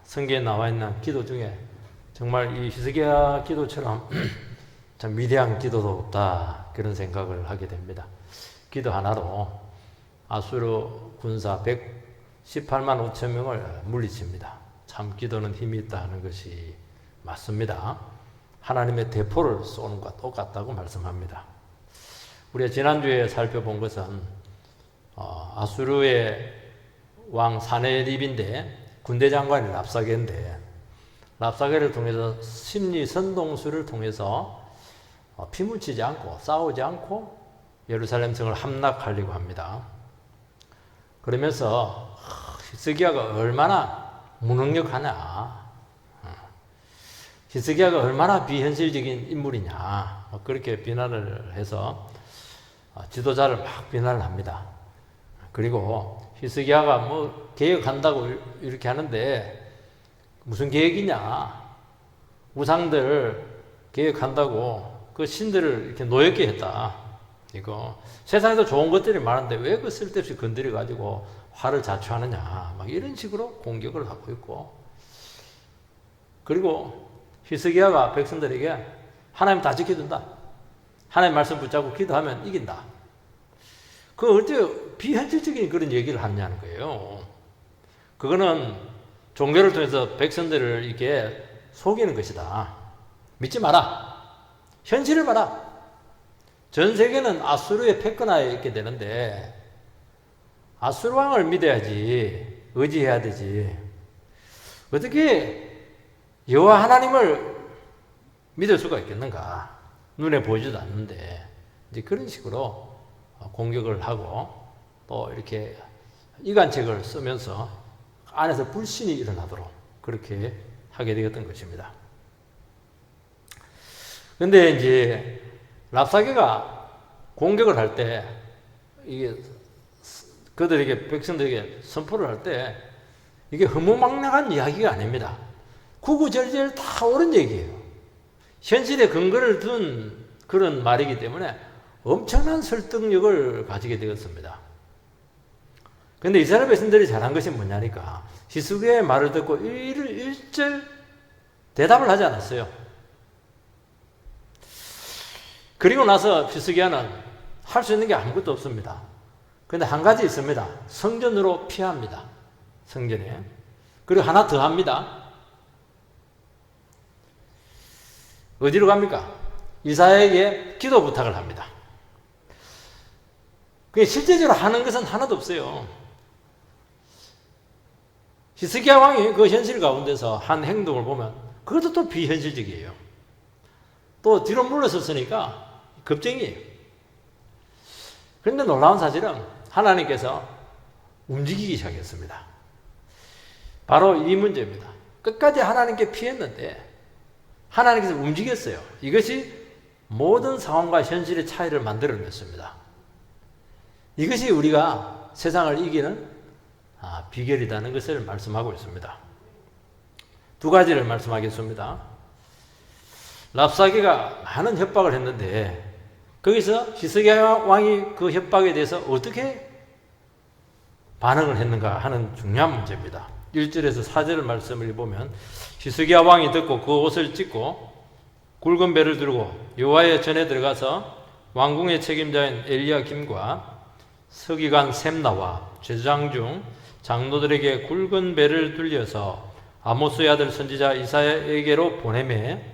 성경에 나와 있는 기도 중에 정말 이 히스기야 기도처럼 참 위대한 기도도 없다, 그런 생각을 하게 됩니다. 기도 하나로 아수르 군사 118만 5천 명을 물리칩니다. 참 기도는 힘이 있다 하는 것이 맞습니다. 하나님의 대포를 쏘는 것과 똑같다고 말씀합니다. 우리가 지난주에 살펴본 것은 아수르의 왕 사네립인데 군대 장관이 랍사게인데, 랍사게를 통해서 심리 선동술을 통해서 피 묻히지 않고 싸우지 않고 예루살렘 성을 함락하려고 합니다. 그러면서 히스기야가 얼마나 무능력하냐, 히스기야가 얼마나 비현실적인 인물이냐, 그렇게 비난을 해서 지도자를 막 비난을 합니다. 그리고 히스기야가 뭐 계획한다고 이렇게 하는데 무슨 계획이냐, 우상들 계획한다고 그 신들을 이렇게 노엽게 했다. 이거 세상에도 좋은 것들이 많은데 왜 그 쓸데없이 건드려 가지고 화를 자초하느냐, 막 이런 식으로 공격을 하고 있고, 그리고 히스기야가 백성들에게 하나님 다 지켜준다, 하나님 말씀 붙잡고 기도하면 이긴다, 그 어째 비현실적인 그런 얘기를 하냐는 거예요. 그거는 종교를 통해서 백성들을 이렇게 속이는 것이다. 믿지 마라. 현실을 봐라. 전 세계는 아수르의 패권하에 있게 되는데 아수르 왕을 믿어야지, 의지해야 되지. 어떻게 여호와 하나님을 믿을 수가 있겠는가? 눈에 보이지도 않는데. 이제 그런 식으로 공격을 하고 또 이렇게 이간책을 쓰면서 안에서 불신이 일어나도록 그렇게 하게 되었던 것입니다. 그런데 이제 랍사게가 공격을 할 때, 이게 그들에게, 백성들에게 선포를 할 때 이게 허무맹랑한 이야기가 아닙니다. 구구절절 다 옳은 얘기예요. 현실에 근거를 둔 그런 말이기 때문에 엄청난 설득력을 가지게 되었습니다. 그런데 이스라엘 백성들이 잘한 것이 뭐냐니까, 히스기야의 말을 듣고 일절 대답을 하지 않았어요. 그리고 나서 히스기야는 할 수 있는 게 아무것도 없습니다. 그런데 한 가지 있습니다. 성전으로 피합니다. 성전에. 그리고 하나 더 합니다. 어디로 갑니까? 이사야에게 기도 부탁을 합니다. 실제적으로 하는 것은 하나도 없어요. 히스기야 왕이 그 현실 가운데서 한 행동을 보면 그것도 또 비현실적이에요. 또 뒤로 물러섰으니까 겁쟁이에요. 그런데 놀라운 사실은 하나님께서 움직이기 시작했습니다. 바로 이 문제입니다. 끝까지 하나님께 피했는데 하나님께서 움직였어요. 이것이 모든 상황과 현실의 차이를 만들어냈습니다. 이것이 우리가 세상을 이기는 비결이라는 것을 말씀하고 있습니다. 두 가지를 말씀하겠습니다. 랍사게가 많은 협박을 했는데 거기서 히스기야 왕이 그 협박에 대해서 어떻게 반응을 했는가 하는 중요한 문제입니다. 1절에서 4절 말씀을 보면 히스기야 왕이 듣고 그 옷을 찢고 굵은 배를 들고 여호와의 전에 들어가서 왕궁의 책임자인 엘리야김과 서기관 셈나와 제사장 중 장로들에게 굵은 배를 들려서 아모스의 아들 선지자 이사야에게로 보내매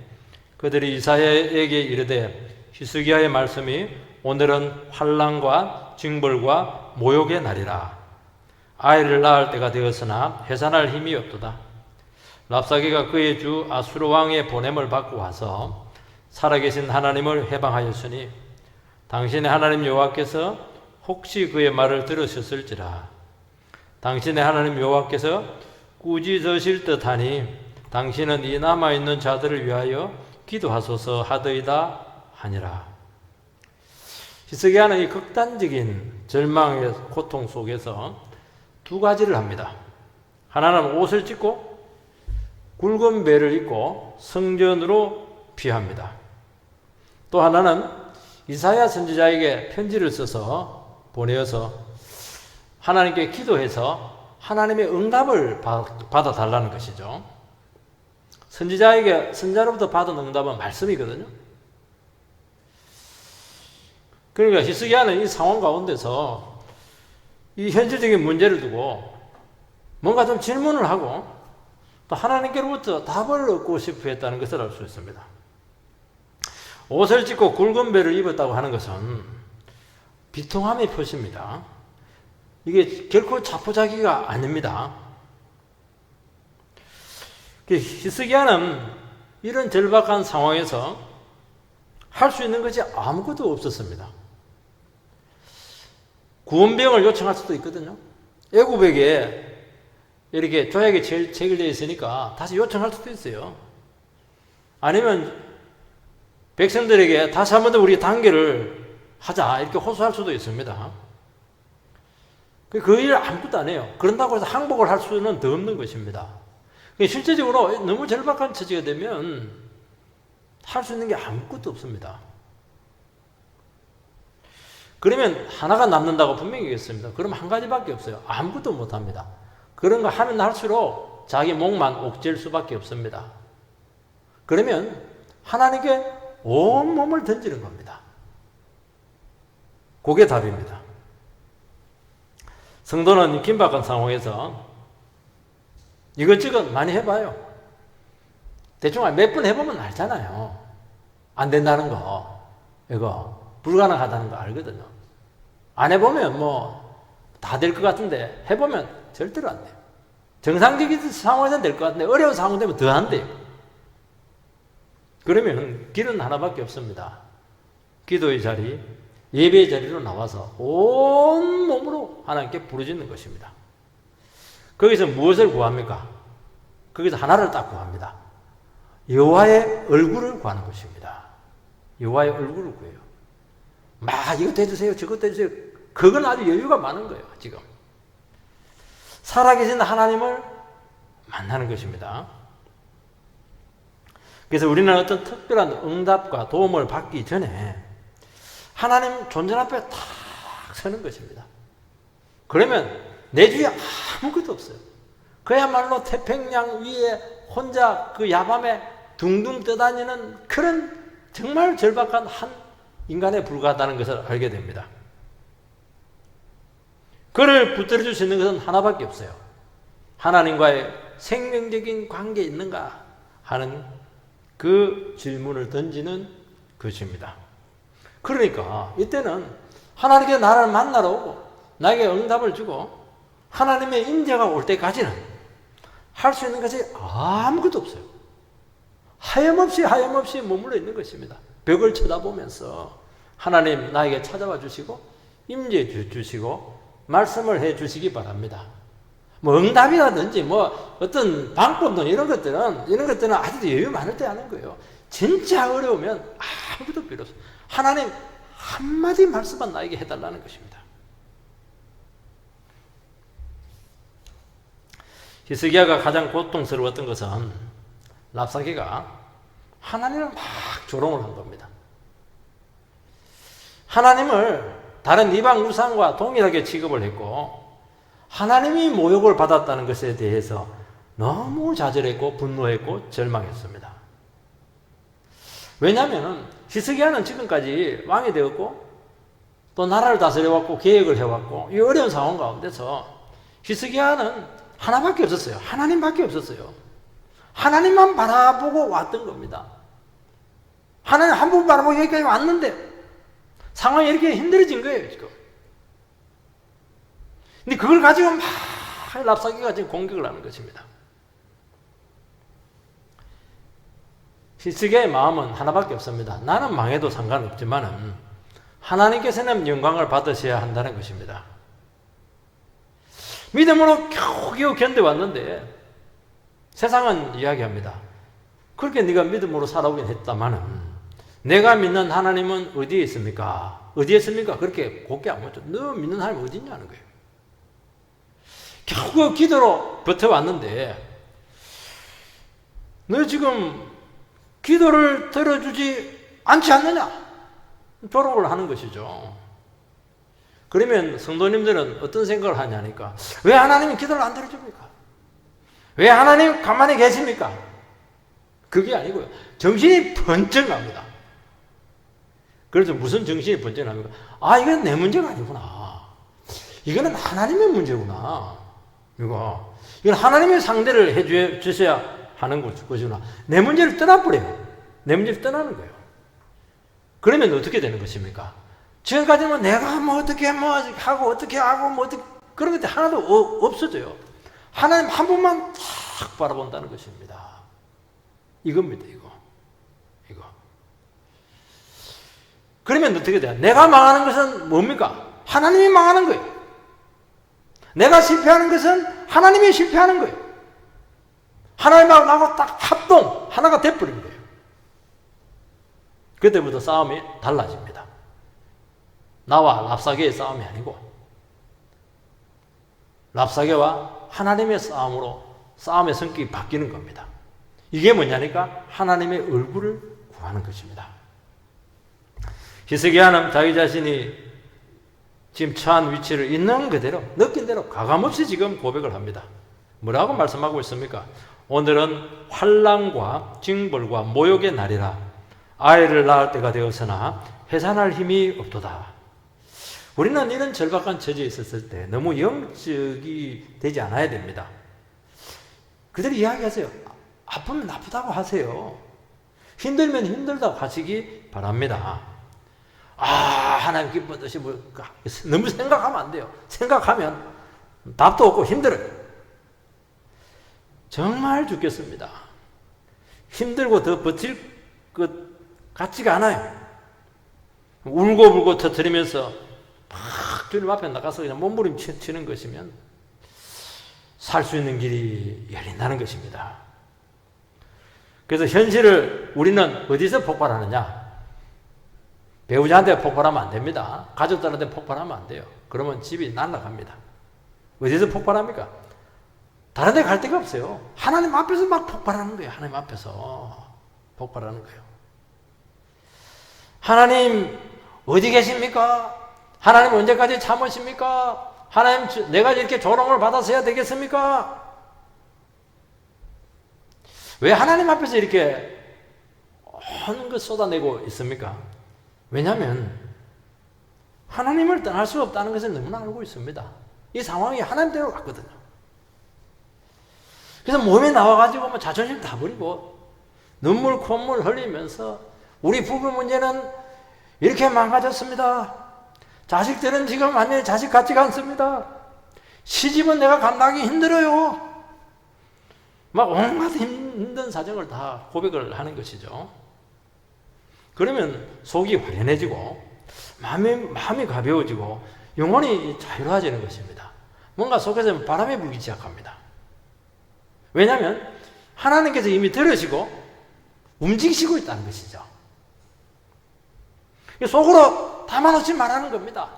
그들이 이사야에게 이르되 히스기야의 말씀이 오늘은 환난과 징벌과 모욕의 날이라. 아이를 낳을 때가 되었으나 해산할 힘이 없도다. 랍사게가 그의 주 아수르 왕의 보냄을 받고 와서 살아계신 하나님을 해방하였으니 당신의 하나님 여호와께서 혹시 그의 말을 들으셨을지라. 당신의 하나님 여호와께서 꾸짖으실 듯하니 당신은 이 남아있는 자들을 위하여 기도하소서 하더이다 하니라. 히스기야는 이 극단적인 절망의 고통 속에서 두 가지를 합니다. 하나는 옷을 찢고 굵은 배를 입고 성전으로 피합니다. 또 하나는 이사야 선지자에게 편지를 써서 보내어서 하나님께 기도해서 하나님의 응답을 받아달라는 것이죠. 선지자로부터 받은 응답은 말씀이거든요. 그러니까 히스기야는 이 상황 가운데서 이 현실적인 문제를 두고 뭔가 좀 질문을 하고 또 하나님께로부터 답을 얻고 싶어 했다는 것을 알 수 있습니다. 옷을 찢고 굵은 배를 입었다고 하는 것은 비통함의 표시입니다. 이게 결코 자포자기가 아닙니다. 히스기야는 이런 절박한 상황에서 할 수 있는 것이 아무것도 없었습니다. 구원병을 요청할 수도 있거든요. 애굽에게 이렇게 조약이 체결되어 있으니까 다시 요청할 수도 있어요. 아니면 백성들에게 다시 한 번 더 우리 단결을 하자 이렇게 호소할 수도 있습니다. 그 일을 아무것도 안 해요. 그런다고 해서 항복을 할 수는 더 없는 것입니다. 실제적으로 너무 절박한 처지가 되면 할 수 있는 게 아무것도 없습니다. 그러면 하나가 남는다고 분명히 얘기했습니다. 그럼 한 가지밖에 없어요. 아무것도 못합니다. 그런 거 하면 할수록 자기 목만 옥죄일 수밖에 없습니다. 그러면 하나님께 온 몸을 던지는 겁니다. 그게 답입니다. 성도는 긴박한 상황에서 이것저것 많이 해봐요. 대충 몇 번 해보면 알잖아요. 안 된다는 거, 이거 불가능하다는 거 알거든요. 안 해보면 다 될 것 같은데 해보면 절대로 안 돼요. 정상적인 상황에서는 될 것 같은데 어려운 상황 되면 더 안 돼요. 그러면 길은 하나밖에 없습니다. 기도의 자리, 예배의 자리로 나와서 온 몸으로 하나님께 부르짖는 것입니다. 거기서 무엇을 구합니까? 거기서 하나를 딱 구합니다. 여호와의 얼굴을 구하는 것입니다. 여호와의 얼굴을 구해요. 이것도 해주세요, 저것도 해주세요. 그건 아주 여유가 많은 거예요, 지금. 살아계신 하나님을 만나는 것입니다. 그래서 우리는 어떤 특별한 응답과 도움을 받기 전에 하나님 존재 앞에 탁 서는 것입니다. 그러면 내 주위에 아무것도 없어요. 그야말로 태평양 위에 혼자 그 야밤에 둥둥 떠다니는 그런 정말 절박한 한 인간에 불과하다는 것을 알게 됩니다. 그를 붙들어 줄 수 있는 것은 하나밖에 없어요. 하나님과의 생명적인 관계에 있는가 하는 그 질문을 던지는 것입니다. 그러니까 이때는 하나님께 나를 만나러 오고 나에게 응답을 주고 하나님의 임재가 올 때까지는 할 수 있는 것이 아무것도 없어요. 하염없이 머물러 있는 것입니다. 벽을 쳐다보면서 하나님 나에게 찾아와 주시고 임재해 주시고 말씀을 해 주시기 바랍니다. 응답이라든지 어떤 방법론 이런 것들은 아직도 여유 많을 때 하는 거예요. 진짜 어려우면 아무것도 필요 없어요. 하나님 한마디 말씀만 나에게 해달라는 것입니다. 히스기야가 가장 고통스러웠던 것은 랍사게가 하나님을 막 조롱을 한 겁니다. 하나님을 다른 이방 우상과 동일하게 취급을 했고 하나님이 모욕을 받았다는 것에 대해서 너무 좌절했고 분노했고 절망했습니다. 왜냐하면 히스기야는 지금까지 왕이 되었고 또 나라를 다스려왔고 계획을 해왔고 이 어려운 상황 가운데서 히스기야는 하나밖에 없었어요. 하나님밖에 없었어요. 하나님만 바라보고 왔던 겁니다. 하나님 한 번 바라보고 여기까지 왔는데 상황이 이렇게 힘들어진 거예요, 지금. 근데 그걸 가지고 막 랍사게가 지금 공격을 하는 것입니다. 히스기야의 마음은 하나밖에 없습니다. 나는 망해도 상관없지만은 하나님께서는 영광을 받으셔야 한다는 것입니다. 믿음으로 겨우겨우 견뎌왔는데 세상은 이야기합니다. 그렇게 네가 믿음으로 살아오긴 했다마는 내가 믿는 하나님은 어디에 있습니까? 어디에 있습니까? 그렇게 곱게 안 묻죠. 너 믿는 하나님 어디 있냐는 거예요. 겨우 기도로 버텨왔는데 너 지금 기도를 들어주지 않지 않느냐? 조롱을 하는 것이죠. 그러면 성도님들은 어떤 생각을 하냐니까, 왜 하나님이 기도를 안 들어줍니까? 왜 하나님 가만히 계십니까? 그게 아니고요. 정신이 번쩍 납니다. 그래서 무슨 정신이 번쩍 납니까? 아, 이건 내 문제가 아니구나. 이거는 하나님의 문제구나. 이건 하나님의 상대를 해 주셔야 하는 것이구나. 내 문제를 떠나버려요. 내 문제를 떠나는 거예요. 그러면 어떻게 되는 것입니까? 지금까지는 내가 뭐 어떻게 하고 어떻게 하고 뭐 어떻게 그런 것들 하나도 없어져요. 하나님 한 분만 딱 바라본다는 것입니다. 이겁니다, 이거. 그러면 어떻게 돼요? 내가 망하는 것은 뭡니까? 하나님이 망하는 거예요. 내가 실패하는 것은 하나님이 실패하는 거예요. 하나님하고 나하고 딱 합동, 하나가 돼버린 거예요. 그때부터 싸움이 달라집니다. 나와 랍사게의 싸움이 아니고 랍사게와 하나님의 싸움으로 싸움의 성격이 바뀌는 겁니다. 이게 뭐냐니까 하나님의 얼굴을 구하는 것입니다. 히스기야는 자기 자신이 지금 처한 위치를 있는 그대로 느낀 대로 가감없이 지금 고백을 합니다. 뭐라고 말씀하고 있습니까? 오늘은 환난과 징벌과 모욕의 날이라 아이를 낳을 때가 되었으나 해산할 힘이 없도다. 우리는 이런 절박한 처지에 있었을 때 너무 영적이 되지 않아야 됩니다. 그대로 이야기하세요. 아프면 아프다고 하세요. 힘들면 힘들다고 하시기 바랍니다. 아, 하나님 기뻐하듯이 너무 생각하면 안 돼요. 생각하면 답도 없고 힘들어요. 정말 죽겠습니다. 힘들고 더 버틸 것 같지가 않아요. 울고 터뜨리면서 막 주님 앞에 나가서 그냥 몸부림치는 것이면 살 수 있는 길이 열린다는 것입니다. 그래서 현실을 우리는 어디서 폭발하느냐? 배우자한테 폭발하면 안 됩니다. 가족들한테 폭발하면 안 돼요. 그러면 집이 날아갑니다. 어디서 폭발합니까? 다른 데 갈 데가 없어요. 하나님 앞에서 막 폭발하는 거예요. 하나님 앞에서 폭발하는 거예요. 하나님 어디 계십니까? 하나님 언제까지 참으십니까? 하나님 내가 이렇게 조롱을 받아서야 되겠습니까? 왜 하나님 앞에서 이렇게 온 것 쏟아내고 있습니까? 왜냐하면 하나님을 떠날 수 없다는 것을 너무나 알고 있습니다. 이 상황이 하나님대로 왔거든요. 그래서 몸에 나와가지고 뭐 자존심 다 버리고 눈물 콧물 흘리면서 우리 부부 문제는 이렇게 망가졌습니다. 자식들은 지금 완전히 자식 같지가 않습니다. 시집은 내가 감당하기 힘들어요. 막 온갖 힘든 사정을 다 고백을 하는 것이죠. 그러면 속이 후련해지고 마음이 가벼워지고 영혼이 자유로워지는 것입니다. 뭔가 속에서 바람이 불기 시작합니다. 왜냐하면 하나님께서 이미 들으시고 움직이시고 있다는 것이죠. 속으로 담아놓지 말라는 겁니다.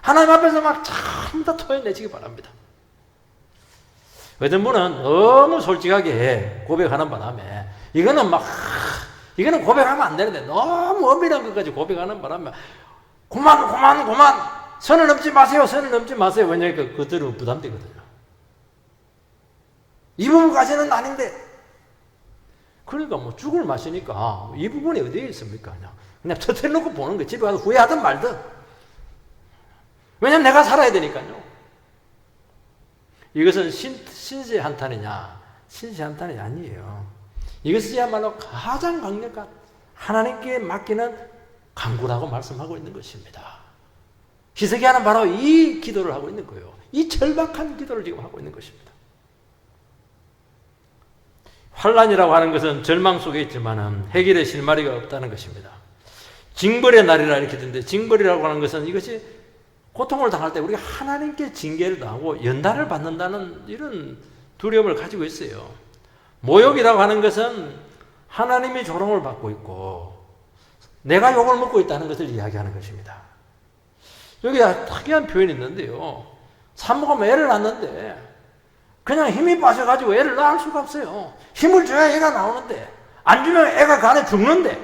하나님 앞에서 막 전부 다 토해내시기 바랍니다. 어떤 분은 너무 솔직하게 고백하는 바람에 이거는 고백하면 안 되는데 너무 엄밀한 것까지 고백하는 바람에 그만 선을 넘지 마세요. 왜냐하면 그들은 부담되거든요. 이 부분까지는 아닌데 그러니까 뭐 죽을 맛이니까 이 부분이 어디에 있습니까? 그냥 터뜨려놓고 보는 거예요. 집에 가서 후회하든 말든. 왜냐면 내가 살아야 되니까요. 이것은 신세 한탄이냐? 신세 한탄이 아니에요. 이것이야말로 가장 강력한 하나님께 맡기는 간구라고 말씀하고 있는 것입니다. 히스기야는 바로 이 기도를 하고 있는 거예요. 이 절박한 기도를 지금 하고 있는 것입니다. 환난이라고 하는 것은 절망 속에 있지만 해결의 실마리가 없다는 것입니다. 징벌의 날이라 이렇게 되는데 징벌이라고 하는 것은 이것이 고통을 당할 때 우리가 하나님께 징계를 당하고 연단을 받는다는 이런 두려움을 가지고 있어요. 모욕이라고 하는 것은 하나님이 조롱을 받고 있고 내가 욕을 먹고 있다는 것을 이야기하는 것입니다. 여기 특이한 표현이 있는데요. 산모가 애를 낳는데 그냥 힘이 빠져가지고 애를 낳을 수가 없어요. 힘을 줘야 애가 나오는데 안 주면 애가 간에 죽는데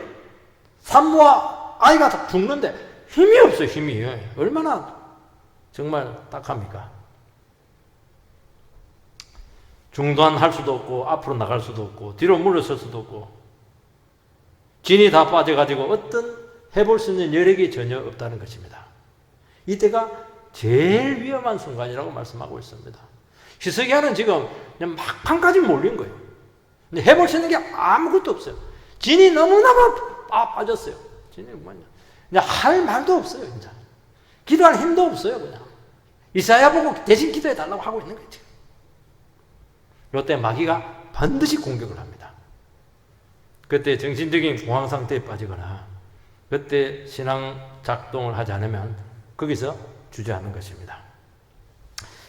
산모와 아이가 죽는데 힘이 없어요, 힘이. 얼마나 정말 딱합니까? 중단할 수도 없고, 앞으로 나갈 수도 없고, 뒤로 물러설 수도 없고, 진이 다 빠져가지고 어떤 해볼 수 있는 여력이 전혀 없다는 것입니다. 이때가 제일 위험한 순간이라고 말씀하고 있습니다. 히스기야는 지금 그냥 막판까지 몰린 거예요. 근데 해볼 수 있는 게 아무것도 없어요. 진이 너무너무 빠졌어요. 진이 뭐냐. 그냥 할 말도 없어요, 진짜. 기도할 힘도 없어요, 그냥. 이사야 보고 대신 기도해 달라고 하고 있는 거죠. 이때 마귀가 반드시 공격을 합니다. 그때 정신적인 공황 상태에 빠지거나 그때 신앙 작동을 하지 않으면 거기서 주저하는 것입니다.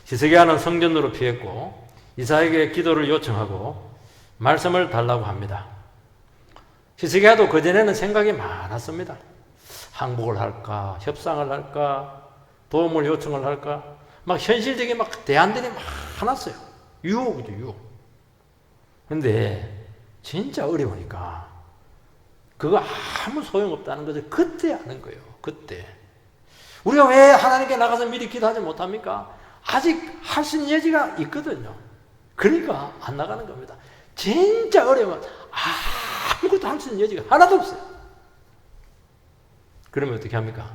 히스기야는 성전으로 피했고 이사야에게 기도를 요청하고 말씀을 달라고 합니다. 히스기야도 그전에는 생각이 많았습니다. 항복을 할까, 협상을 할까, 도움을 요청을 할까, 막 현실적인 막 대안들이 많았어요. 유혹이죠, 유혹. 근데 진짜 어려우니까 그거 아무 소용없다는 것을 그때 아는 거예요. 그때. 우리가 왜 하나님께 나가서 미리 기도하지 못합니까? 아직 할 수 있는 여지가 있거든요. 그러니까 안 나가는 겁니다. 진짜 어려우면 아무것도 할 수 있는 여지가 하나도 없어요. 그러면 어떻게 합니까?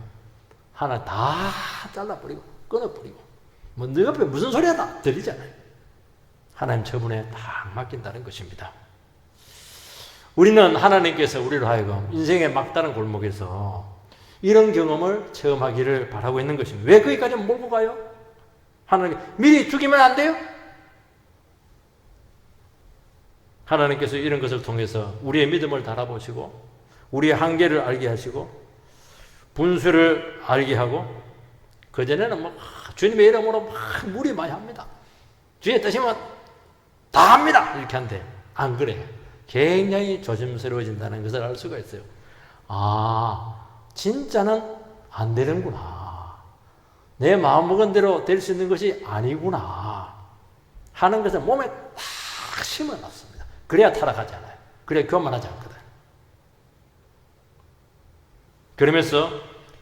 하나 다 잘라버리고 끊어버리고 뭐 너 옆에 무슨 소리야 다 들리잖아요. 하나님 처분에 딱 맡긴다는 것입니다. 우리는 하나님께서 우리로 하여금 인생의 막다른 골목에서 이런 경험을 체험하기를 바라고 있는 것입니다. 왜 거기까지 몰고 가요? 하나님 미리 죽이면 안 돼요? 하나님께서 이런 것을 통해서 우리의 믿음을 달아보시고 우리의 한계를 알게 하시고 분수를 알게 하고 그전에는 뭐 주님의 이름으로 막 무리 많이 합니다. 주의 뜻이면 다 합니다. 이렇게 한데 안 그래. 굉장히 조심스러워진다는 것을 알 수가 있어요. 진짜는 안 되는구나. 내 마음먹은 대로 될 수 있는 것이 아니구나 하는 것을 몸에 딱 심어놨습니다. 그래야 타락하지 않아요. 그래야 교만하지 않거든. 그러면서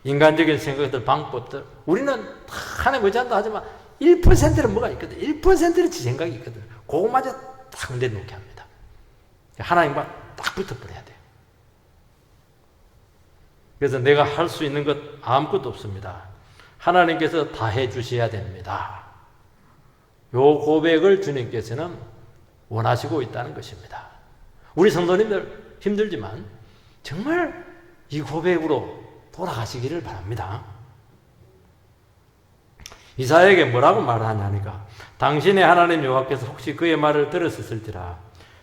인간적인 생각들, 방법들 우리는 하나님 의지한다 하지만 1%는 뭐가 있거든. 1%는 지 생각이 있거든. 그것마저 딱 내놓게 합니다. 하나님과 딱 붙어버려야 돼요. 그래서 내가 할 수 있는 것 아무것도 없습니다. 하나님께서 다 해주셔야 됩니다. 요 고백을 주님께서는 원하시고 있다는 것입니다. 우리 성도님들 힘들지만 정말 이 고백으로 돌아가시기를 바랍니다. 이사야에게 뭐라고 말하냐니까 당신의 하나님 여호와께서 혹시 그의 말을 들으셨을지라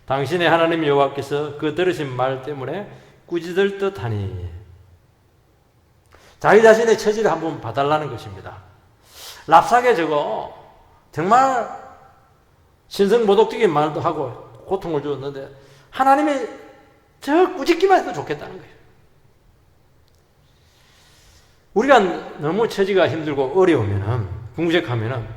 당신의 하나님 여호와께서 그 들으신 말 때문에 꾸짖을 듯하니 자기 자신의 처지를 한번 봐달라는 것입니다. 랍삭에 저거 정말 신성모독적인 말도 하고 고통을 주었는데 하나님의 저 꾸짖기만 해도 좋겠다는 거예요. 우리가 너무 처지가 힘들고 어려우면은 궁색하면은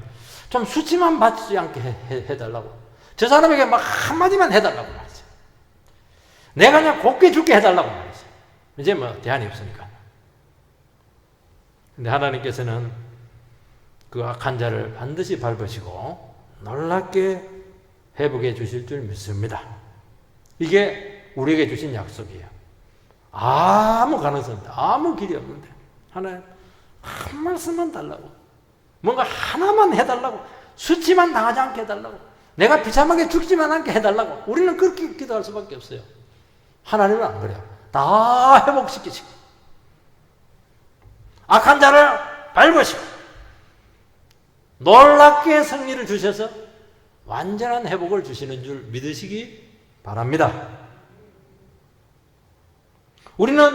좀 수치만 받지 않게 해달라고 저 사람에게 막 한마디만 해달라고 말이죠. 내가 그냥 곱게 죽게 해달라고 말이죠. 이제 뭐 대안이 없으니까. 근데 하나님께서는 그 악한 자를 반드시 밟으시고 놀랍게 회복해 주실 줄 믿습니다. 이게 우리에게 주신 약속이에요. 아무 가능성 없는데 아무 길이 없는데 하나님 한 말씀만 달라고 뭔가 하나만 해달라고 수치만 당하지 않게 해달라고 내가 비참하게 죽지만 않게 해달라고 우리는 그렇게 기도할 수밖에 없어요. 하나님은 안 그래요. 다 회복시키시고 악한 자를 밟으시고 놀랍게 승리를 주셔서 완전한 회복을 주시는 줄 믿으시기 바랍니다. 우리는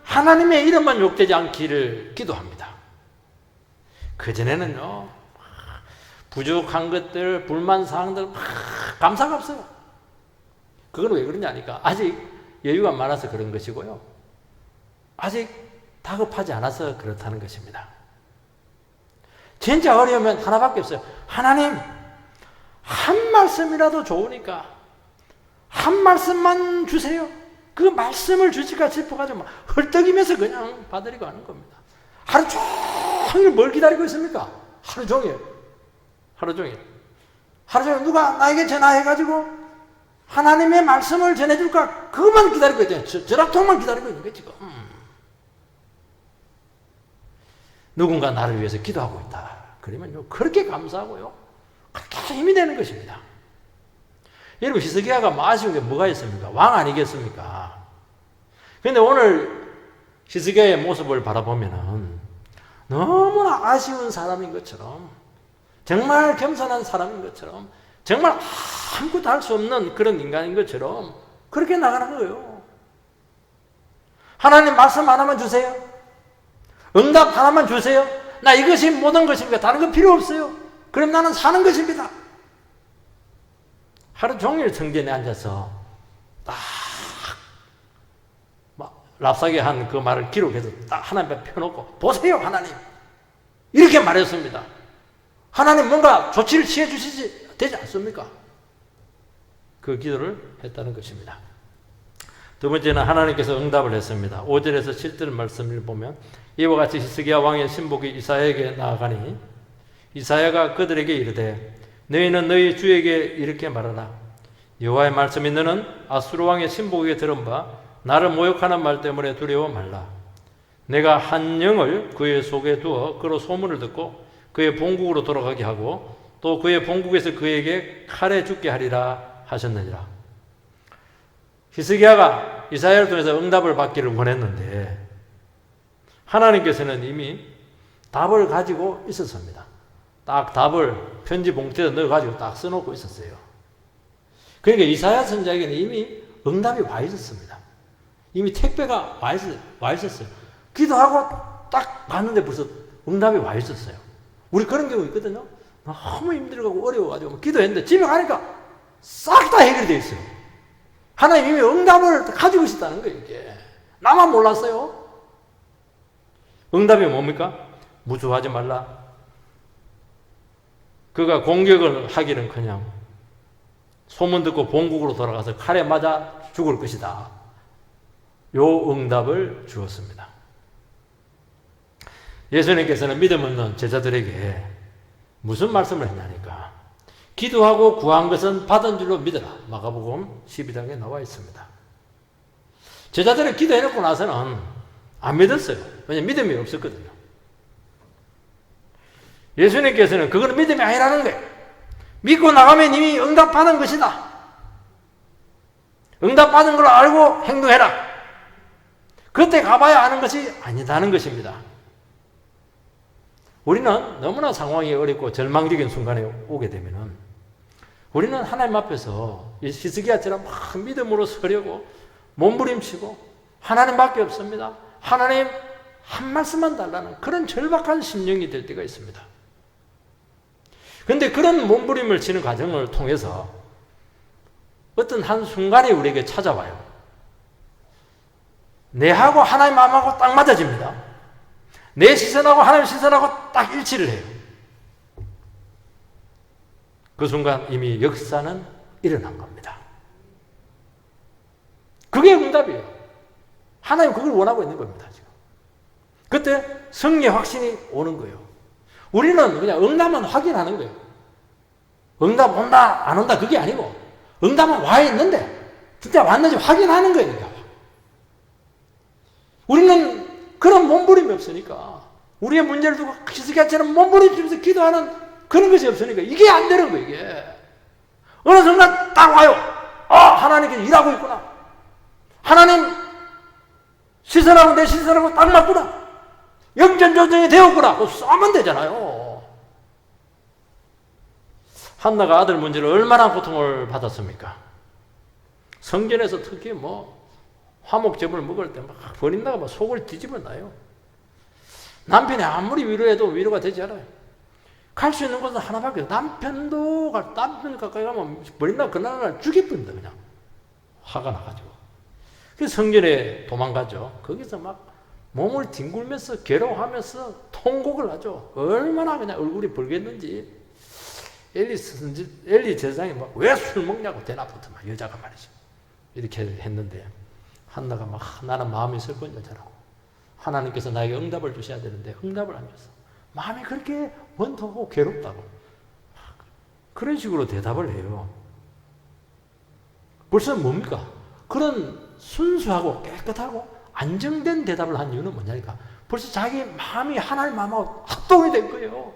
하나님의 이름만 욕되지 않기를 기도합니다. 그전에는요 부족한 것들 불만사항들 감사가 없어요. 그건 왜 그러냐니까 아직 여유가 많아서 그런 것이고요 아직 다급하지 않아서 그렇다는 것입니다. 진짜 어려우면 하나밖에 없어요. 하나님 한 말씀이라도 좋으니까 한 말씀만 주세요. 그 말씀을 주실까 싶어가지고 막 헐떡이면서 그냥 받으려고 하는 겁니다. 하루 종일 뭘 기다리고 있습니까? 하루 종일. 하루 종일. 하루 종일 누가 나에게 전화해가지고 하나님의 말씀을 전해줄까? 그것만 기다리고 있잖아요. 전화통만 기다리고 있는 거예요, 지금. 누군가 나를 위해서 기도하고 있다. 그러면요, 그렇게 감사하고요. 그렇게 힘이 되는 것입니다. 여러분, 히스기야가 뭐 아쉬운 게 뭐가 있습니까? 왕 아니겠습니까? 그런데 오늘 히스기야의 모습을 바라보면은 너무나 아쉬운 사람인 것처럼, 정말 겸손한 사람인 것처럼, 정말 아무것도 할 수 없는 그런 인간인 것처럼 그렇게 나가는 거예요. 하나님 말씀 하나만 주세요. 응답 하나만 주세요. 나 이것이 모든 것입니다. 다른 건 필요 없어요. 그럼 나는 사는 것입니다. 하루 종일 성전에 앉아서 딱 랍사게 한 그 말을 기록해서 딱 하나님 앞에 펴놓고 보세요 하나님 이렇게 말했습니다. 하나님 뭔가 조치를 취해 주시지 되지 않습니까? 그 기도를 했다는 것입니다. 두 번째는 하나님께서 응답을 했습니다. 5절에서 7절 말씀을 보면 이와 같이 히스기야 왕의 신복이 이사야에게 나아가니 이사야가 그들에게 이르되 너희는 너희 주에게 이렇게 말하라. 여호와의 말씀이 너는 아수르 왕의 신복에게 들은 바 나를 모욕하는 말 때문에 두려워 말라. 내가 한 영을 그의 속에 두어 그로 소문을 듣고 그의 본국으로 돌아가게 하고 또 그의 본국에서 그에게 칼에 죽게 하리라 하셨느니라. 히스기야가 이사야를 통해서 응답을 받기를 원했는데 하나님께서는 이미 답을 가지고 있었습니다. 딱 답을 편지 봉투에 넣어가지고 딱 써놓고 있었어요. 그러니까 이사야 선지자에게는 이미 응답이 와 있었습니다. 이미 택배가 와 있었어요. 기도하고 딱 갔는데 벌써 응답이 와 있었어요. 우리 그런 경우 있거든요. 너무 힘들고 어려워가지고 기도했는데 집에 가니까 싹 다 해결되어 있어요. 하나님 이미 응답을 가지고 있었다는 거예요. 이게 나만 몰랐어요. 응답이 뭡니까? 무주하지 말라. 그가 공격을 하기는커녕 소문 듣고 본국으로 돌아가서 칼에 맞아 죽을 것이다. 요 응답을 주었습니다. 예수님께서는 믿음 없는 제자들에게 무슨 말씀을 했냐니까 기도하고 구한 것은 받은 줄로 믿어라. 마가복음 12장에 나와 있습니다. 제자들은 기도해놓고 나서는 안 믿었어요. 왜냐하면 믿음이 없었거든요. 예수님께서는 그건 믿음이 아니라는 거예요. 믿고 나가면 이미 응답받은 것이다. 응답받은 걸 알고 행동해라. 그때 가봐야 아는 것이 아니다는 것입니다. 우리는 너무나 상황이 어렵고 절망적인 순간에 오게 되면은 우리는 하나님 앞에서 히스기야처럼 막 믿음으로 서려고 몸부림치고 하나님밖에 없습니다. 하나님 한 말씀만 달라는 그런 절박한 심령이 될 때가 있습니다. 그런데 그런 몸부림을 치는 과정을 통해서 어떤 한 순간이 우리에게 찾아와요. 내하고 하나님 마음하고 딱 맞아집니다. 내 시선하고 하나님 시선하고 딱 일치를 해요. 그 순간 이미 역사는 일어난 겁니다. 그게 응답이에요. 하나님 그걸 원하고 있는 겁니다. 지금. 그때 승리의 확신이 오는 거예요. 우리는 그냥 응답만 확인하는 거예요. 응답 온다 안 온다 그게 아니고 응답은 와 있는데 진짜 왔는지 확인하는 거니까. 우리는 그런 몸부림이 없으니까 우리의 문제를 두고 히스기야처럼 몸부림치면서 기도하는 그런 것이 없으니까 이게 안 되는 거예요. 이게 어느 순간 딱 와요. 하나님께서 일하고 있구나. 하나님 시선하고 내 시선하고 딱 맞구나. 영전 조정이 되었구나. 그거 쏘면 되잖아요. 한나가 아들 문제로 얼마나 고통을 받았습니까? 성전에서 특히 화목제물을 먹을 때 막 버린다가 막 속을 뒤집어 놔요. 남편이 아무리 위로해도 위로가 되지 않아요. 갈 수 있는 곳은 하나밖에 없어요. 남편 가까이 가면 버린다가 그날 죽여버립니다. 그냥 화가 나가지고. 그래서 성전에 도망가죠. 거기서 막 몸을 뒹굴면서 괴로워하면서 통곡을 하죠. 얼마나 그냥 얼굴이 벌겠는지. 엘리 제사장이 막 왜 술 먹냐고 대낮부터 막 여자가 말이죠. 이렇게 했는데 한나가 막 나는 마음이 슬픈 여자라고 하나님께서 나에게 응답을 주셔야 되는데 응답을 안 줬어. 마음이 그렇게 원통하고 괴롭다고. 그런 식으로 대답을 해요. 벌써 뭡니까? 그런 순수하고 깨끗하고 안정된 대답을 한 이유는 뭐냐니까. 벌써 자기 마음이 하나님 마음하고 합동이 된 거예요.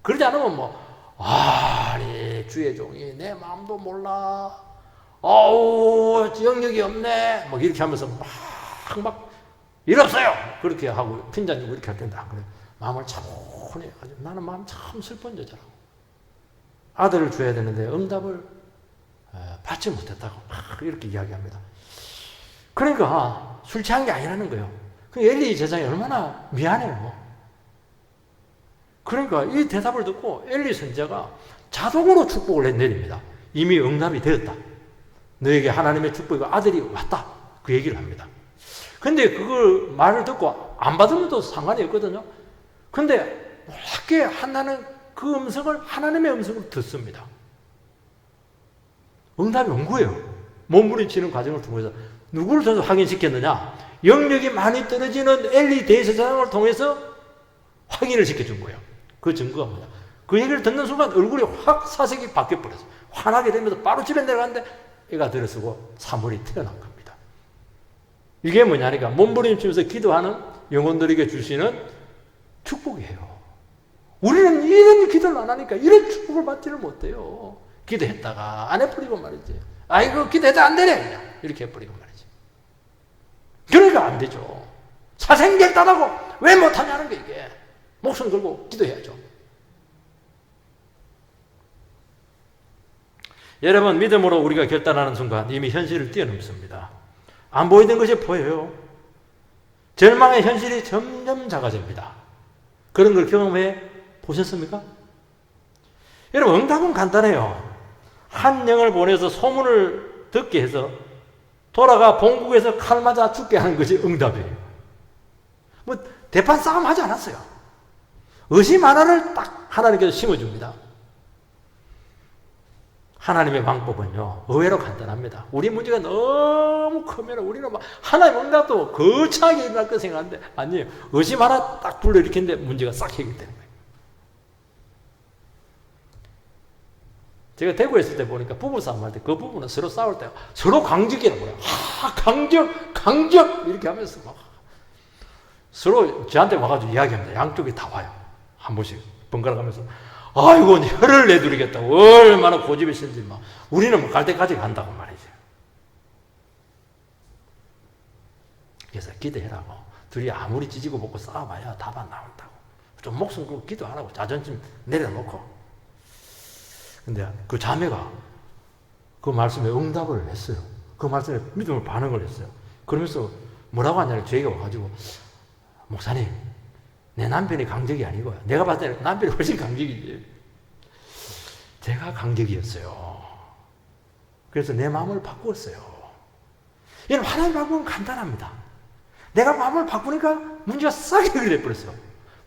그러지 않으면 아니 주의 종이 내 마음도 몰라. 아우 영역이 없네. 뭐 이렇게 하면서 막 일 없어요. 그렇게 하고 핀잔 주고 이렇게 할 텐데 안 그래. 마음을 차분히 해가지고 나는 마음 참 슬픈 여자라고. 아들을 줘야 되는데 응답을 받지 못했다고 막 이렇게 이야기합니다. 그러니까 술 취한 게 아니라는 거예요. 그 엘리 제자가 얼마나 미안해요. 그러니까 이 대답을 듣고 엘리 선지자가 자동으로 축복을 내립니다. 이미 응답이 되었다. 너에게 하나님의 축복이고 아들이 왔다. 그 얘기를 합니다. 근데 그걸 말을 듣고 안 받으면 상관이 없거든요. 근데 놀랍게 한나는 그 음성을 하나님의 음성을 듣습니다. 응답이 온 거예요. 몸부림치는 과정을 통해서 누구를 통해서 확인시켰느냐? 영역이 많이 떨어지는 엘리 대제사장을 통해서 확인을 시켜준 거예요. 그 증거가 뭐냐? 그 얘기를 듣는 순간 얼굴이 확 사색이 바뀌어버렸어요. 화나게 되면서 바로 집에 내려갔는데 애가 들어서고 사물이 태어난 겁니다. 이게 뭐냐니까 몸부림치면서 기도하는 영혼들에게 주시는 축복이에요. 우리는 이런 기도를 안 하니까 이런 축복을 받지를 못해요. 기도했다가 안 해버리고 말이지. 아이고 기도해도 안 되네 그냥 이렇게 해버리고 말이지. 그러니까 안 되죠. 사생결단하고 왜 못하냐는 게 이게. 목숨 걸고 기도해야죠. 여러분 믿음으로 우리가 결단하는 순간 이미 현실을 뛰어넘습니다. 안 보이는 것이 보여요. 절망의 현실이 점점 작아집니다. 그런 걸 경험해 보셨습니까? 여러분 응답은 간단해요. 한 영을 보내서 소문을 듣게 해서 돌아가 본국에서 칼 맞아 죽게 하는 것이 응답이에요. 뭐 대판 싸움 하지 않았어요. 의심 하나를 딱 하나님께서 심어줍니다. 하나님의 방법은요 의외로 간단합니다. 우리 문제가 너무 크면 우리는 막 하나님 응답도 거창하게 일어날 거 생각하는데 아니에요. 의심 하나 딱 불러일으키는데 문제가 싹 해결되는 거예요. 제가 대구에 있을 때 보니까 부부싸움 할 때 그 부부는 서로 싸울 때 서로 강적이라고 그래요. 강적 이렇게 하면서 막 서로 저한테 와가지고 이야기합니다. 양쪽이 다 와요. 한 번씩 번갈아 가면서 아이고 혀를 내두르겠다고 얼마나 고집이 센지 막 우리는 뭐 갈 때까지 간다고 말이죠. 그래서 기도해라고. 둘이 아무리 찢고 볶고 싸워봐야 답 안 나온다고. 좀 목숨 걸고 기도하라고. 자존심 내려놓고. 근데 그 자매가 그 말씀에 응답을 했어요. 그 말씀에 믿음을 반응을 했어요. 그러면서 뭐라고 하냐면 저에게 와가지고 목사님 내 남편이 강적이 아니고요. 내가 봤을 때는 남편이 훨씬 강적이지. 제가 강적이었어요. 그래서 내 마음을 바꾸었어요. 여러분 하나님 방법은 간단합니다. 내가 마음을 바꾸니까 문제가 싹 해결돼 버렸어요.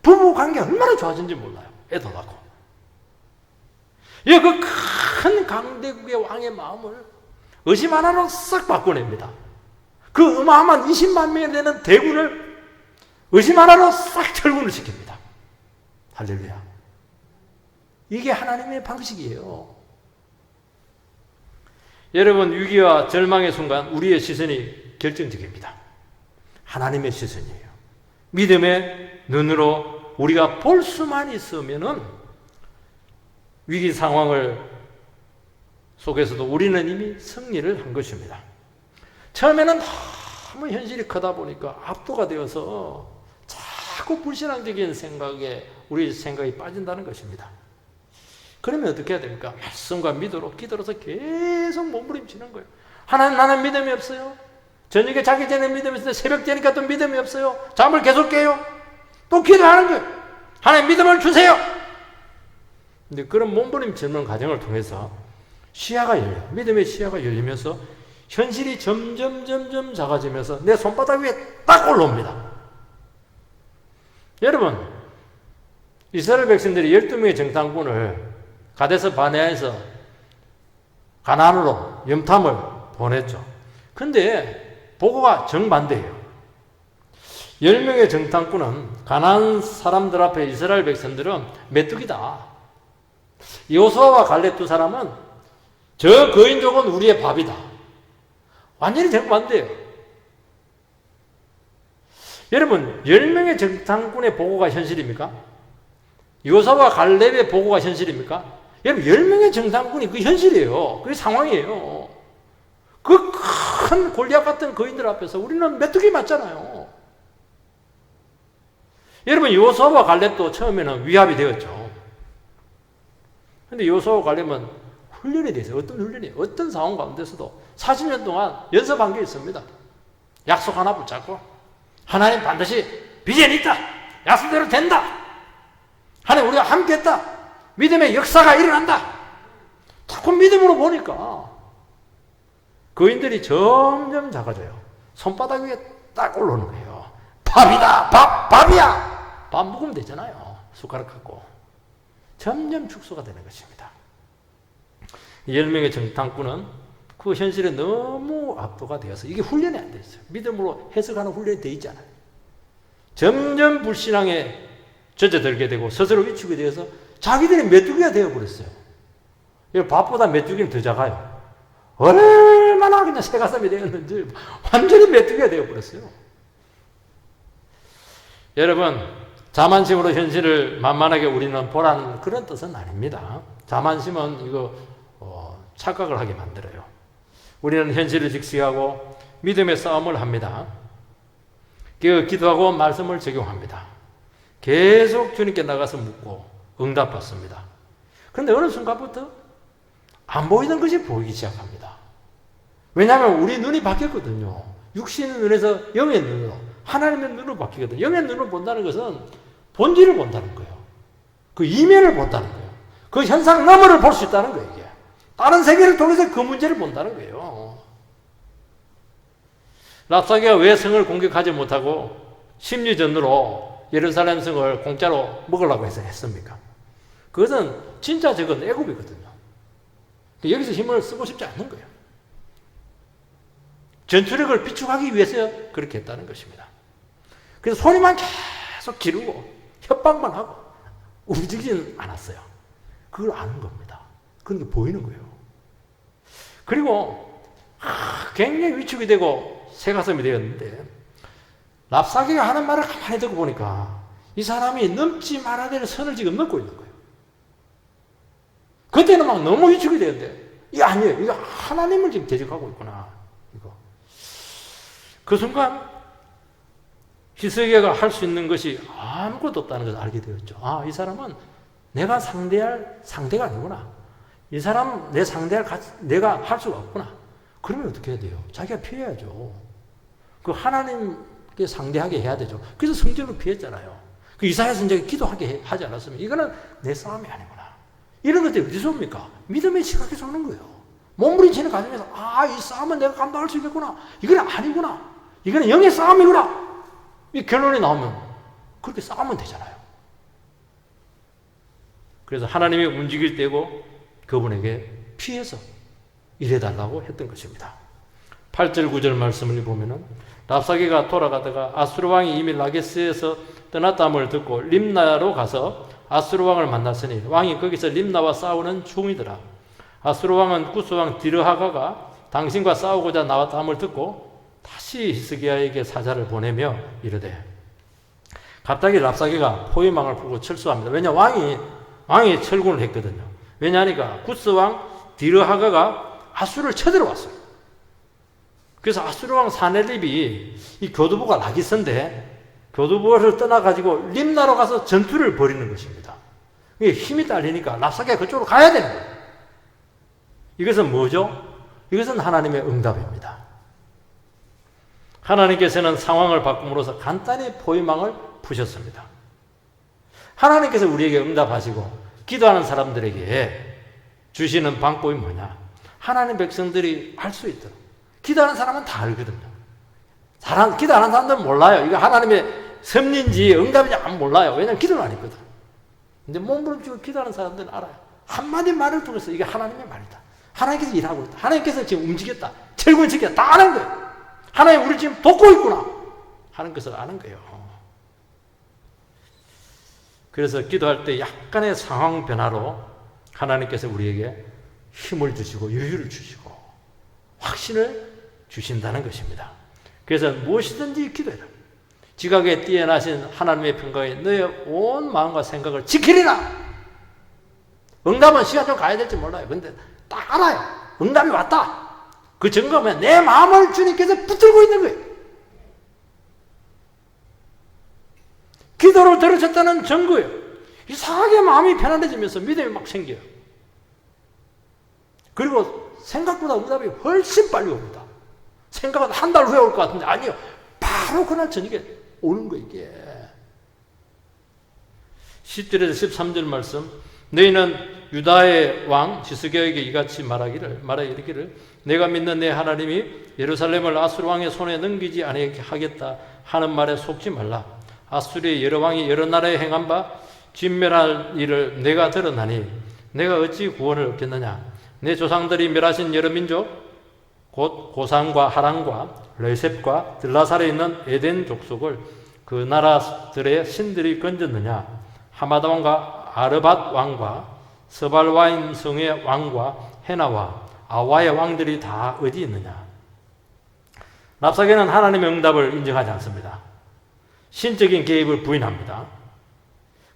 부부 관계 얼마나 좋아진지 몰라요. 애도 낳고. 그 큰 강대국의 왕의 마음을 의심 하나로 싹 바꿔냅니다. 그 어마어마한 20만 명이 되는 대군을 의심 하나로 싹 철군을 시킵니다. 할렐루야. 이게 하나님의 방식이에요. 여러분 위기와 절망의 순간 우리의 시선이 결정적입니다. 하나님의 시선이에요. 믿음의 눈으로 우리가 볼 수만 있으면은 위기 상황을 속에서도 우리는 이미 승리를 한 것입니다. 처음에는 너무 현실이 크다 보니까 압도가 되어서 자꾸 불신앙적인 생각에 우리 생각이 빠진다는 것입니다. 그러면 어떻게 해야 됩니까? 말씀과 믿음으로 기도로서 계속 몸부림치는 거예요. 하나님 나는 믿음이 없어요. 저녁에 자기 전에 믿음이 있어요. 새벽 되니까 또 믿음이 없어요. 잠을 계속 깨요. 또 기도하는 거예요. 하나님 믿음을 주세요. 근데 그런 몸부림치는 과정을 통해서 시야가 열려요. 믿음의 시야가 열리면서 현실이 점점 작아지면서 내 손바닥 위에 딱 올라옵니다. 여러분 이스라엘 백성들이 12명의 정탐꾼을 가데스 바네아에서 가나안으로 염탐을 보냈죠. 근데 보고가 정반대예요. 10명의 정탐꾼은 가나안 사람들 앞에 이스라엘 백성들은 메뚜기다. 여호수아와 갈렙 두 사람은 저 거인족은 우리의 밥이다. 완전히 정반대예요. 여러분, 10명의 정탐꾼의 보고가 현실입니까? 여호수아와 갈렙의 보고가 현실입니까? 여러분, 10명의 정탐꾼이 그 현실이에요. 그게 상황이에요. 그 큰 골리앗 같은 거인들 앞에서 우리는 메뚜기 맞잖아요. 여러분, 여호수아와 갈렙도 처음에는 위압이 되었죠. 근데 여호수아와 갈렙은 훈련이 돼서 어떤 훈련이 어떤 상황 가운데서도 40년 동안 연습한 게 있습니다. 약속 하나 붙잡고 하나님 반드시 비전이 있다. 약속대로 된다. 하나님 우리가 함께 했다. 믿음의 역사가 일어난다. 자꾸 믿음으로 보니까 거인들이 점점 작아져요. 손바닥 위에 딱 올라오는 거예요. 밥이다. 밥이야. 밥 먹으면 되잖아요. 숟가락 갖고. 점점 축소가 되는 것입니다. 10명의 정탐꾼은 그 현실에 너무 압도가 되어서 이게 훈련이 안 돼 있어요. 믿음으로 해석하는 훈련이 돼 있잖아요. 점점 불신앙에 젖어들게 되고 스스로 위축이 되어서 자기들이 메뚜기가 되어버렸어요. 밥보다 메뚜기는 더 작아요. 얼마나 그냥 새가슴이 되었는지 완전히 메뚜기가 되어버렸어요. 여러분, 자만심으로 현실을 만만하게 우리는 보라는 그런 뜻은 아닙니다. 자만심은 이거 착각을 하게 만들어요. 우리는 현실을 직시하고 믿음의 싸움을 합니다. 기도하고 말씀을 적용합니다. 계속 주님께 나가서 묻고 응답받습니다. 그런데 어느 순간부터 안 보이던 것이 보이기 시작합니다. 왜냐하면 우리 눈이 바뀌었거든요. 육신의 눈에서 영의 눈으로, 하나님의 눈으로 바뀌거든요. 영의 눈으로 본다는 것은 본질을 본다는 거예요. 그 이면을 본다는 거예요. 그 현상 너머를 볼 수 있다는 거예요. 이게. 다른 세계를 통해서 그 문제를 본다는 거예요. 랍사게가 왜 성을 공격하지 못하고 심리전으로 예루살렘 성을 공짜로 먹으려고 해서 했습니까? 그것은 진짜 적은 애굽이거든요. 여기서 힘을 쓰고 싶지 않는 거예요. 전투력을 비축하기 위해서 그렇게 했다는 것입니다. 그래서 소리만 계속 지르고 협박만 하고 움직이지는 않았어요. 그걸 아는 겁니다. 그런 게 보이는 거예요. 그리고 굉장히 위축이 되고 새가슴이 되었는데 랍사게가 하는 말을 가만히 듣고 보니까 이 사람이 넘지 말아야 될 선을 지금 넘고 있는 거예요. 그때는 막 너무 위축이 되는데 이게 아니에요. 이거 하나님을 지금 대적하고 있구나. 이거. 그 순간 히스기야가 할 수 있는 것이 아무것도 없다는 것을 알게 되었죠. 아, 이 사람은 내가 상대할 상대가 아니구나. 이 사람 내가 할 수가 없구나. 그러면 어떻게 해야 돼요? 자기가 피해야죠. 그 하나님께 상대하게 해야 되죠. 그래서 성전으로 피했잖아요. 그 이사야 선지자가 기도하게 하지 않았으면 이거는 내 싸움이 아니구나. 이런 것들이 어디서 옵니까? 믿음의 시각에서 오는 거예요. 몸부림치는 과정에서 이 싸움은 내가 감당할 수 있겠구나. 이건 아니구나. 이거는 영의 싸움이구나. 이 결론이 나오면 그렇게 싸우면 되잖아요. 그래서 하나님이 움직일 때고 그분에게 피해서 일해달라고 했던 것입니다. 8절 9절 말씀을 보면은 랍사게가 돌아가다가 아수르 왕이 이미 라게스에서 떠났다함을 듣고 림나로 가서 아수르 왕을 만났으니 왕이 거기서 림나와 싸우는 중이더라. 아수르 왕은 구스 왕 디르하가가 당신과 싸우고자 나왔다함을 듣고 다시 히스기야에게 사자를 보내며 이르되 갑자기 랍사게가 포위망을 풀고 철수합니다. 왜냐 왕이 철군을 했거든요. 왜냐하니까 구스 왕 디르하가가 아수르를 쳐들어왔어요. 그래서 아수르 왕 사네립이 이 교두보가 라기스인데 교두보를 떠나가지고 림나로 가서 전투를 벌이는 것입니다. 이게 힘이 딸리니까 랍사게가 그쪽으로 가야 되는 거예요. 이것은 뭐죠? 이것은 하나님의 응답입니다. 하나님께서는 상황을 바꿈으로써 간단히 포위망을 푸셨습니다. 하나님께서 우리에게 응답하시고 기도하는 사람들에게 주시는 방법이 뭐냐? 하나님 백성들이 알 수 있도록. 기도하는 사람은 다 알거든요. 기도하는 사람들은 몰라요. 이거 하나님의 섭리인지 응답인지 안 몰라요. 왜냐하면 기도를 안 했거든. 근데 몸부림치고 기도하는 사람들은 알아요. 한마디 말을 통해서 이게 하나님의 말이다. 하나님께서 일하고 있다. 하나님께서 지금 움직였다. 철군을 지켰다. 다 아는 거예요. 하나님 우리 지금 돕고 있구나. 하는 것을 아는 거예요. 그래서 기도할 때 약간의 상황 변화로 하나님께서 우리에게 힘을 주시고 여유를 주시고 확신을 주신다는 것입니다. 그래서 무엇이든지 기도해라. 지각에 뛰어나신 하나님의 평강에 너의 온 마음과 생각을 지키리라. 응답은 시간 좀 가야 될지 몰라요. 근데 딱 알아요. 응답이 왔다. 그 증거면 내 마음을 주님께서 붙들고 있는 거예요. 기도를 들으셨다는 증거예요. 이상하게 마음이 편안해지면서 믿음이 막 생겨요. 그리고 생각보다 응답이 훨씬 빨리 옵니다. 생각은 한 달 후에 올 것 같은데 아니요. 바로 그날 저녁에 오는 거예요. 이게 10절에서 13절 말씀, 너희는 유다의 왕 지스기야에게 이같이 말하 이르기를 내가 믿는 내 하나님이 예루살렘을 아수르 왕의 손에 넘기지 아니하게 하겠다 하는 말에 속지 말라. 아수르의 여러 왕이 여러 나라에 행한 바 진멸할 일을 내가 들었나니 내가 어찌 구원을 얻겠느냐. 내 조상들이 멸하신 여러 민족 곧 고산과 하란과 레셉과 들라살에 있는 에덴 족속을 그 나라들의 신들이 건졌느냐. 하마다 왕과 아르밧 왕과 서발와임 성의 왕과 헤나와 아와의 왕들이 다 어디 있느냐. 랍사게는 하나님의 응답을 인정하지 않습니다. 신적인 개입을 부인합니다.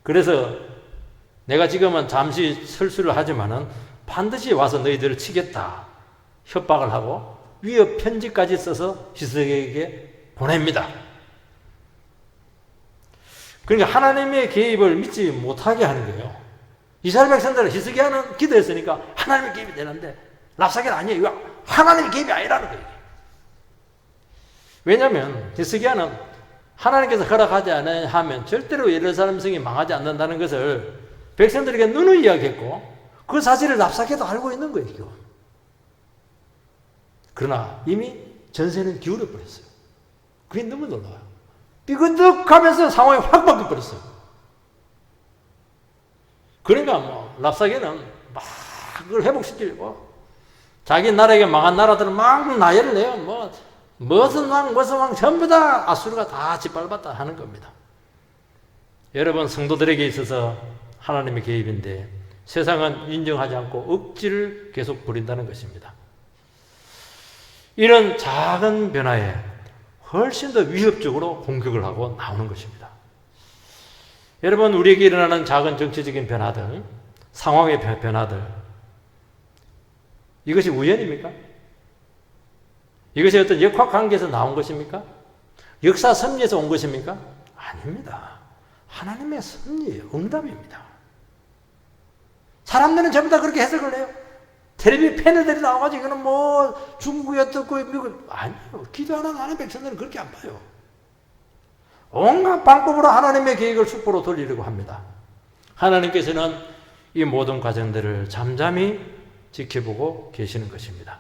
그래서 내가 지금은 잠시 설수를 하지만은 반드시 와서 너희들을 치겠다 협박을 하고 위협 편지까지 써서 히스기야에게 보냅니다. 그러니까 하나님의 개입을 믿지 못하게 하는 거예요. 이스라엘 백성들은 히스기야는 기도했으니까 하나님의 개입이 되는데 랍사게는 아니에요. 이거 하나님의 개입이 아니라는 거예요. 왜냐하면 히스기야는 하나님께서 허락하지 않으면 절대로 예루살렘 성이 망하지 않는다는 것을 백성들에게 누누이 이야기했고 그 사실을 랍사게도 알고 있는 거예요. 이거. 그러나 이미 전세는 기울어 버렸어요. 그게 너무 놀라워요. 삐그덕하면서 상황이 확 바뀌어 버렸어요. 그러니까 랍사게는 막 그걸 회복시키려고 자기 나라에게 망한 나라들은 막 나열을 내요. 무슨 왕 전부 다 아수르가 다 짓밟았다 하는 겁니다. 여러분 성도들에게 있어서 하나님의 개입인데 세상은 인정하지 않고 억지를 계속 부린다는 것입니다. 이런 작은 변화에 훨씬 더 위협적으로 공격을 하고 나오는 것입니다. 여러분 우리에게 일어나는 작은 정치적인 변화들, 상황의 변화들 이것이 우연입니까? 이것이 어떤 역학관계에서 나온 것입니까? 역사 섭리에서 온 것입니까? 아닙니다. 하나님의 섭리예요. 응답입니다. 사람들은 전부 다 그렇게 해석을 해요. 텔레비전 패널들이 나와가지고 이거는 중국이 어떻고 미국 아니요. 기도하는 하나님의 백성들은 그렇게 안 봐요. 온갖 방법으로 하나님의 계획을 수포로 돌리려고 합니다. 하나님께서는 이 모든 과정들을 잠잠히 지켜보고 계시는 것입니다.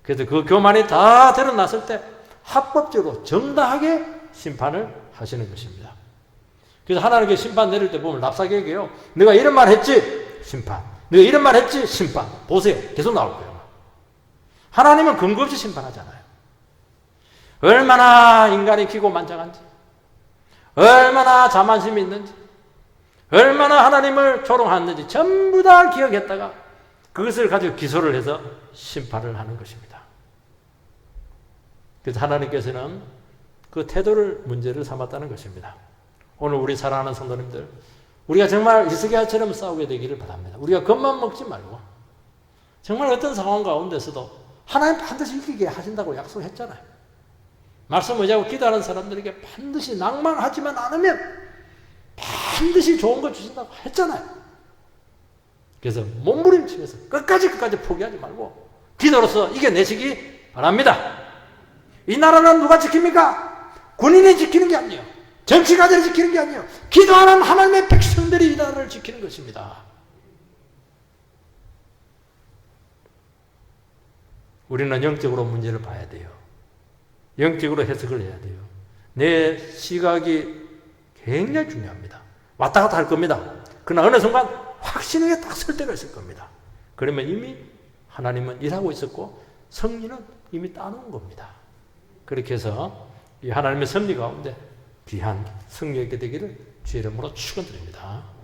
그래서 그 교만이 다 드러났을 때 합법적으로 정당하게 심판을 하시는 것입니다. 그래서 하나님께 심판 내릴 때 보면 랍사게에게요. 내가 이런 말 했지? 심판. 내가 이런 말 했지? 심판. 보세요. 계속 나올 거예요. 하나님은 근거 없이 심판하잖아요. 얼마나 인간이 기고만장한지, 얼마나 자만심이 있는지, 얼마나 하나님을 조롱했는지 전부 다 기억했다가 그것을 가지고 기소를 해서 심판을 하는 것입니다. 그래서 하나님께서는 그 태도를 문제를 삼았다는 것입니다. 오늘 우리 사랑하는 성도님들, 우리가 정말 히스기야처럼 싸우게 되기를 바랍니다. 우리가 겁만 먹지 말고 정말 어떤 상황 가운데서도 하나님 반드시 이기게 하신다고 약속했잖아요. 말씀 의지하고 기도하는 사람들에게 반드시 낭만하지만 않으면 반드시 좋은 거 주신다고 했잖아요. 그래서 몸부림치면서 끝까지 포기하지 말고 기도로서 이겨내시기 바랍니다. 이 나라는 누가 지킵니까? 군인이 지키는 게 아니에요. 정치가들이 지키는 게 아니에요. 기도하는 하나님의 백성들이 이 나라를 지키는 것입니다. 우리는 영적으로 문제를 봐야 돼요. 영적으로 해석을 해야 돼요. 내 시각이 굉장히 중요합니다. 왔다 갔다 할 겁니다. 그러나 어느 순간 확신하게 딱 설 때가 있을 겁니다. 그러면 이미 하나님은 일하고 있었고 성리는 이미 따놓은 겁니다. 그렇게 해서 이 하나님의 섭리 가운데 귀한 승리하게 되기를 주의 이름으로 축원드립니다.